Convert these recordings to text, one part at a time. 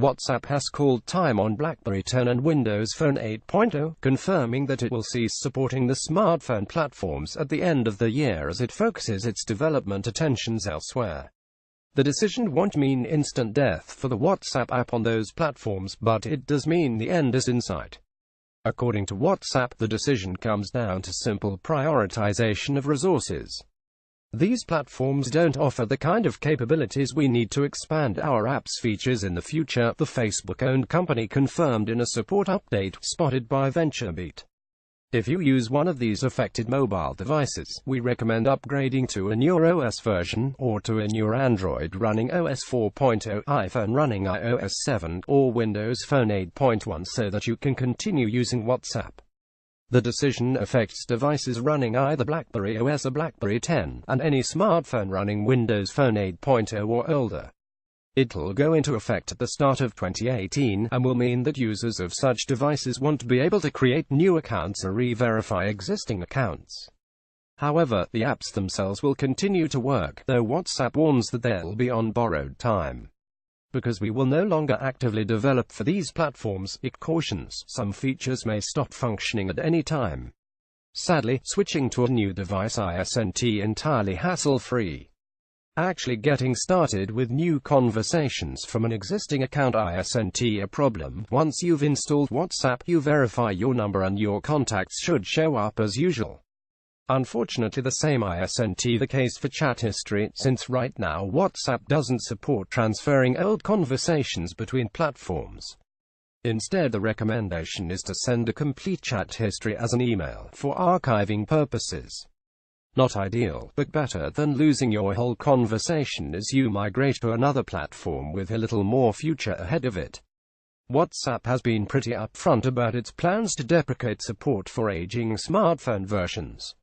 WhatsApp has called time on BlackBerry 10 and Windows Phone 8.0, confirming that it will cease supporting the smartphone platforms at the end of the year as it focuses its development attentions elsewhere. The decision won't mean instant death for the WhatsApp app on those platforms, but it does mean the end is in sight. According to WhatsApp, the decision comes down to simple prioritization of resources. These platforms don't offer the kind of capabilities we need to expand our app's features in the future, the Facebook-owned company confirmed in a support update spotted by VentureBeat. If you use one of these affected mobile devices, we recommend upgrading to a newer OS version, or to a newer Android running OS 4.0, iPhone running iOS 7, or Windows Phone 8.1 so that you can continue using WhatsApp. The decision affects devices running either BlackBerry OS or BlackBerry 10, and any smartphone running Windows Phone 8.0 or older. It'll go into effect at the start of 2018, and will mean that users of such devices won't be able to create new accounts or re-verify existing accounts. However, the apps themselves will continue to work, though WhatsApp warns that they'll be on borrowed time. Because we will no longer actively develop for these platforms, it cautions, some features may stop functioning at any time. Sadly, switching to a new device isn't entirely hassle-free. Actually getting started with new conversations from an existing account isn't a problem. Once you've installed WhatsApp, you verify your number and your contacts should show up as usual. Unfortunately, the same isn't the case for chat history, since right now WhatsApp doesn't support transferring old conversations between platforms. Instead, the recommendation is to send a complete chat history as an email, for archiving purposes. Not ideal, but better than losing your whole conversation as you migrate to another platform with a little more future ahead of it. WhatsApp has been pretty upfront about its plans to deprecate support for aging smartphone versions.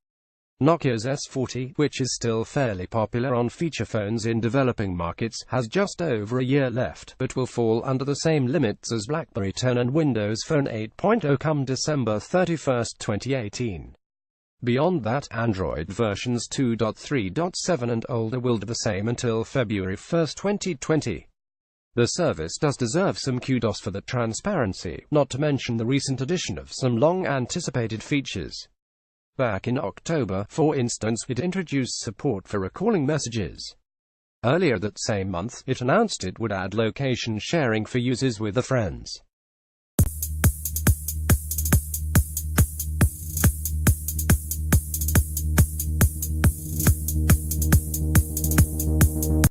Nokia's S40, which is still fairly popular on feature phones in developing markets, has just over a year left, but will fall under the same limits as BlackBerry 10 and Windows Phone 8.0 come December 31, 2018. Beyond that, Android versions 2.3.7 and older will do the same until February 1, 2020. The service does deserve some kudos for the transparency, not to mention the recent addition of some long-anticipated features. Back in October, for instance, it introduced support for recalling messages. Earlier that same month, it announced it would add location sharing for users with their friends.